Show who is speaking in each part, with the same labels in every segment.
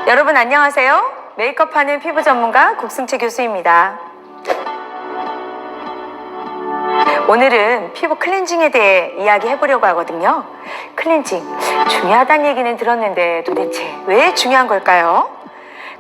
Speaker 1: 여러분 안녕하세요. 메이크업하는 피부 전문가 국승채 교수입니다. 오늘은 피부 클렌징에 대해 이야기해보려고 하거든요. 클렌징, 중요하다는 얘기는 들었는데 도대체 왜 중요한 걸까요?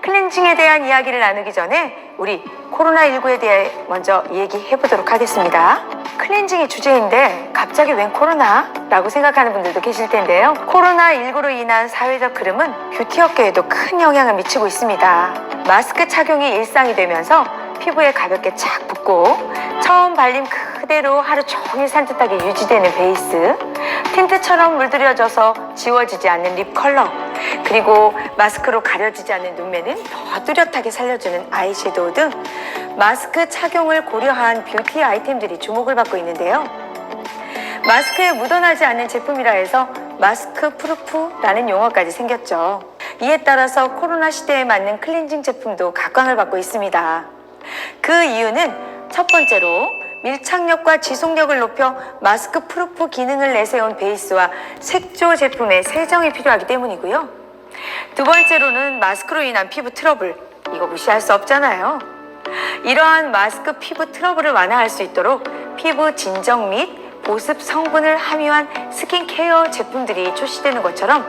Speaker 1: 클렌징에 대한 이야기를 나누기 전에 우리 코로나19에 대해 먼저 얘기해보도록 하겠습니다. 클렌징이 주제인데 갑자기 웬 코로나? 라고 생각하는 분들도 계실 텐데요. 코로나19로 인한 사회적 흐름은 뷰티 업계에도 큰 영향을 미치고 있습니다. 마스크 착용이 일상이 되면서 피부에 가볍게 착 붙고 처음 발림 그대로 하루 종일 산뜻하게 유지되는 베이스, 틴트처럼 물들여져서 지워지지 않는 립 컬러, 그리고 마스크로 가려지지 않는 눈매는 더 뚜렷하게 살려주는 아이섀도우 등 마스크 착용을 고려한 뷰티 아이템들이 주목을 받고 있는데요. 마스크에 묻어나지 않는 제품이라 해서 마스크 프루프라는 용어까지 생겼죠. 이에 따라서 코로나 시대에 맞는 클렌징 제품도 각광을 받고 있습니다. 그 이유는 첫 번째로 밀착력과 지속력을 높여 마스크 프루프 기능을 내세운 베이스와 색조 제품의 세정이 필요하기 때문이고요. 두 번째로는 마스크로 인한 피부 트러블, 이거 무시할 수 없잖아요. 이러한 마스크 피부 트러블을 완화할 수 있도록 피부 진정 및 보습 성분을 함유한 스킨케어 제품들이 출시되는 것처럼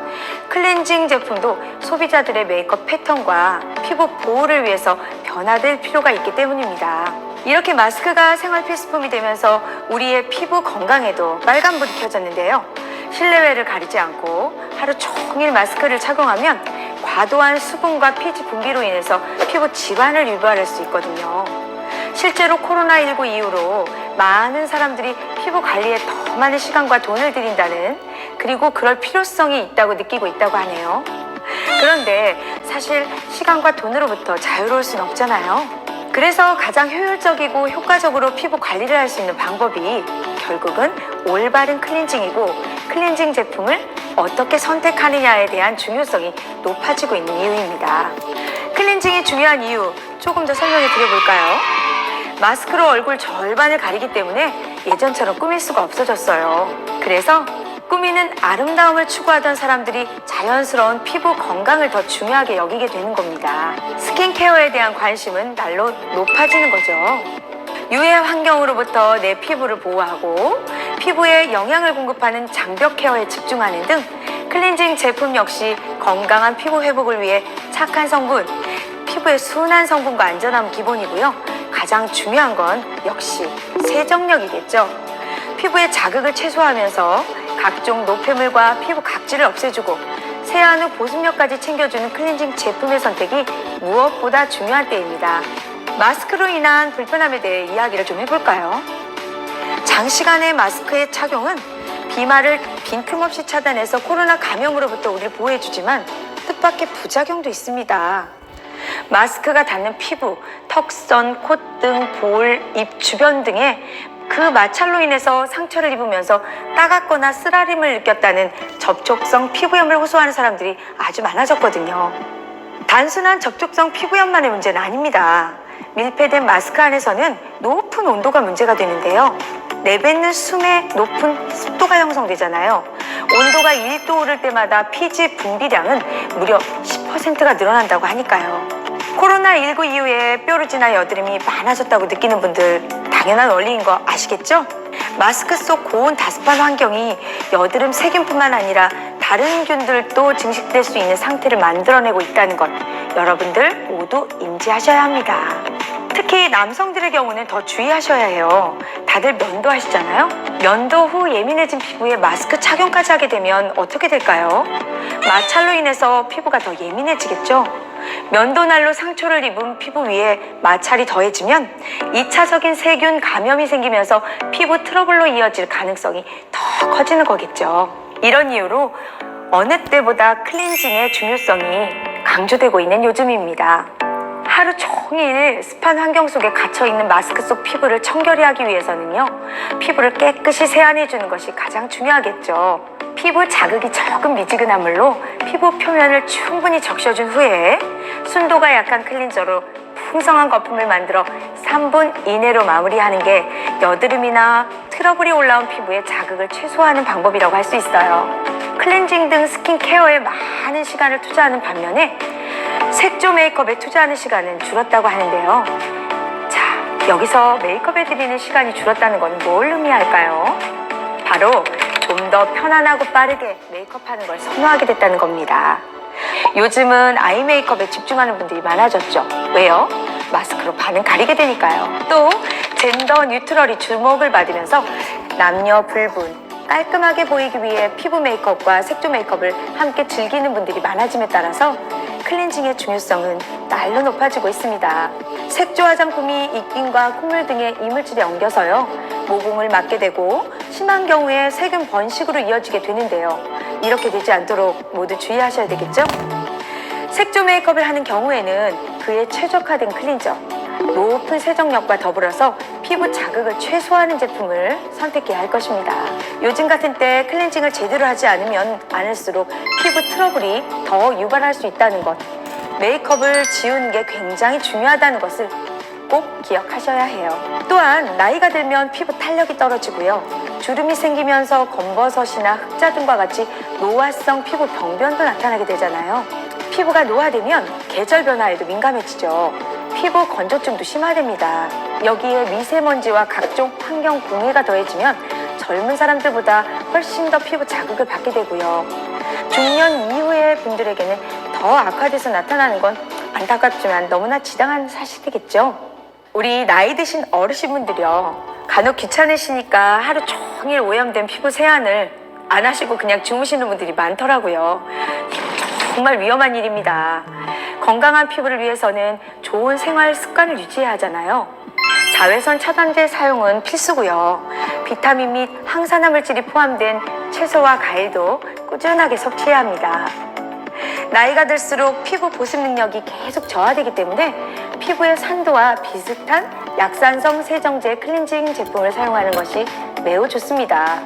Speaker 1: 클렌징 제품도 소비자들의 메이크업 패턴과 피부 보호를 위해서 변화될 필요가 있기 때문입니다. 이렇게 마스크가 생활 필수품이 되면서 우리의 피부 건강에도 빨간불이 켜졌는데요. 실내외를 가리지 않고 하루 종일 마스크를 착용하면 과도한 수분과 피지 분비로 인해서 피부 질환을 유발할 수 있거든요. 실제로 코로나19 이후로 많은 사람들이 피부 관리에 더 많은 시간과 돈을 들인다는, 그리고 그럴 필요성이 있다고 느끼고 있다고 하네요. 그런데 사실 시간과 돈으로부터 자유로울 수는 없잖아요. 그래서 가장 효율적이고 효과적으로 피부 관리를 할 수 있는 방법이 결국은 올바른 클렌징이고, 클렌징 제품을 어떻게 선택하느냐에 대한 중요성이 높아지고 있는 이유입니다. 클렌징이 중요한 이유 조금 더 설명해 드려볼까요? 마스크로 얼굴 절반을 가리기 때문에 예전처럼 꾸밀 수가 없어졌어요. 그래서 꾸미는 아름다움을 추구하던 사람들이 자연스러운 피부 건강을 더 중요하게 여기게 되는 겁니다. 스킨케어에 대한 관심은 날로 높아지는 거죠. 유해 환경으로부터 내 피부를 보호하고 피부에 영양을 공급하는 장벽 케어에 집중하는 등 클렌징 제품 역시 건강한 피부 회복을 위해 착한 성분, 피부의 순한 성분과 안전함은 기본이고요. 가장 중요한 건 역시 세정력이겠죠. 피부의 자극을 최소화하면서 각종 노폐물과 피부 각질을 없애주고 세안 후 보습력까지 챙겨주는 클렌징 제품의 선택이 무엇보다 중요한 때입니다. 마스크로 인한 불편함에 대해 이야기를 좀 해볼까요? 장시간의 마스크의 착용은 비말을 빈틈없이 차단해서 코로나 감염으로부터 우리를 보호해주지만 뜻밖의 부작용도 있습니다. 마스크가 닿는 피부, 턱선, 콧등, 볼, 입 주변 등에 그 마찰로 인해서 상처를 입으면서 따갑거나 쓰라림을 느꼈다는 접촉성 피부염을 호소하는 사람들이 아주 많아졌거든요. 단순한 접촉성 피부염만의 문제는 아닙니다. 밀폐된 마스크 안에서는 높은 온도가 문제가 되는데요. 내뱉는 숨에 높은 습도가 형성되잖아요. 온도가 1도 오를 때마다 피지 분비량은 무려 10%가 늘어난다고 하니까요. 코로나19 이후에 뾰루지나 여드름이 많아졌다고 느끼는 분들 당연한 원리인 거 아시겠죠? 마스크 속 고온 다습한 환경이 여드름 세균뿐만 아니라 다른 균들도 증식될 수 있는 상태를 만들어내고 있다는 것 여러분들 모두 인지하셔야 합니다. 특히 남성들의 경우는 더 주의하셔야 해요. 다들 면도하시잖아요? 면도 후 예민해진 피부에 마스크 착용까지 하게 되면 어떻게 될까요? 마찰로 인해서 피부가 더 예민해지겠죠? 면도날로 상처를 입은 피부 위에 마찰이 더해지면 2차적인 세균 감염이 생기면서 피부 트러블로 이어질 가능성이 더 커지는 거겠죠. 이런 이유로 어느 때보다 클렌징의 중요성이 강조되고 있는 요즘입니다. 하루 종일 습한 환경 속에 갇혀있는 마스크 속 피부를 청결히 하기 위해서는요, 피부를 깨끗이 세안해주는 것이 가장 중요하겠죠. 피부 자극이 적은 미지근한 물로 피부 표면을 충분히 적셔준 후에 순도가 약한 클렌저로 풍성한 거품을 만들어 3분 이내로 마무리하는 게 여드름이나 트러블이 올라온 피부에 자극을 최소화하는 방법이라고 할 수 있어요. 클렌징 등 스킨케어에 많은 시간을 투자하는 반면에 색조 메이크업에 투자하는 시간은 줄었다고 하는데요. 자, 여기서 메이크업에 들이는 시간이 줄었다는 건 뭘 의미할까요? 바로 좀 더 편안하고 빠르게 메이크업하는 걸 선호하게 됐다는 겁니다. 요즘은 아이 메이크업에 집중하는 분들이 많아졌죠. 왜요? 마스크로 반은 가리게 되니까요. 또 젠더 뉴트럴이 주목을 받으면서 남녀 불분 깔끔하게 보이기 위해 피부 메이크업과 색조 메이크업을 함께 즐기는 분들이 많아짐에 따라서 클렌징의 중요성은 날로 높아지고 있습니다. 색조 화장품이 입김과 콧물 등의 이물질에 엉겨서요, 모공을 맞게 되고 심한 경우에 세균 번식으로 이어지게 되는데요. 이렇게 되지 않도록 모두 주의하셔야 되겠죠? 색조 메이크업을 하는 경우에는 그에 최적화된 클렌저, 높은 세정력과 더불어서 피부 자극을 최소화하는 제품을 선택해야 할 것입니다. 요즘 같은 때 클렌징을 제대로 하지 않으면 않을수록 피부 트러블이 더 유발할 수 있다는 것, 메이크업을 지우는 게 굉장히 중요하다는 것을 꼭 기억하셔야 해요. 또한 나이가 들면 피부 탄력이 떨어지고요, 주름이 생기면서 검버섯이나 흑자 등과 같이 노화성 피부 병변도 나타나게 되잖아요. 피부가 노화되면 계절 변화에도 민감해지죠. 피부 건조증도 심화됩니다. 여기에 미세먼지와 각종 환경 공해가 더해지면 젊은 사람들보다 훨씬 더 피부 자극을 받게 되고요. 중년 이후의 분들에게는 더 악화돼서 나타나는 건 안타깝지만 너무나 지당한 사실이겠죠. 우리 나이 드신 어르신분들이요, 간혹 귀찮으시니까 하루 종일 오염된 피부 세안을 안 하시고 그냥 주무시는 분들이 많더라고요. 정말 위험한 일입니다. 건강한 피부를 위해서는 좋은 생활 습관을 유지해야 하잖아요. 자외선 차단제 사용은 필수고요. 비타민 및 항산화 물질이 포함된 채소와 과일도 꾸준하게 섭취해야 합니다. 나이가 들수록 피부 보습 능력이 계속 저하되기 때문에 피부의 산도와 비슷한 약산성 세정제 클렌징 제품을 사용하는 것이 매우 좋습니다.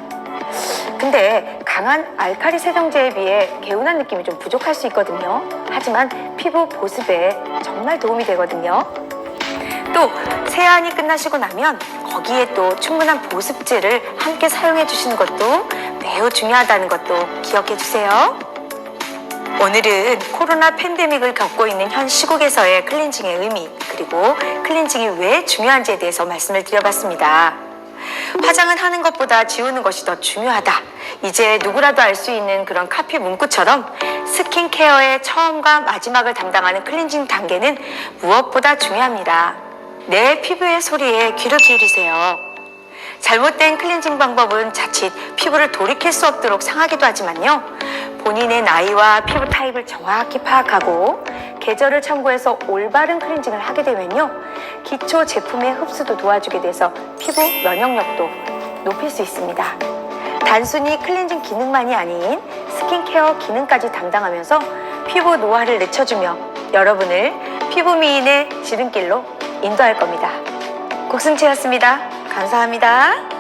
Speaker 1: 근데 강한 알칼리 세정제에 비해 개운한 느낌이 좀 부족할 수 있거든요. 하지만 피부 보습에 정말 도움이 되거든요. 또 세안이 끝나시고 나면 거기에 또 충분한 보습제를 함께 사용해 주시는 것도 매우 중요하다는 것도 기억해 주세요. 오늘은 코로나 팬데믹을 겪고 있는 현 시국에서의 클렌징의 의미, 그리고 클렌징이 왜 중요한지에 대해서 말씀을 드려봤습니다. 화장은 하는 것보다 지우는 것이 더 중요하다. 이제 누구라도 알 수 있는 그런 카피 문구처럼 스킨케어의 처음과 마지막을 담당하는 클렌징 단계는 무엇보다 중요합니다. 내 피부의 소리에 귀를 기울이세요. 잘못된 클렌징 방법은 자칫 피부를 돌이킬 수 없도록 상하기도 하지만요, 본인의 나이와 피부 타입을 정확히 파악하고 계절을 참고해서 올바른 클렌징을 하게 되면요, 기초 제품의 흡수도 도와주게 돼서 피부 면역력도 높일 수 있습니다. 단순히 클렌징 기능만이 아닌 스킨케어 기능까지 담당하면서 피부 노화를 늦춰주며 여러분을 피부 미인의 지름길로 인도할 겁니다. 곡순채였습니다. 감사합니다.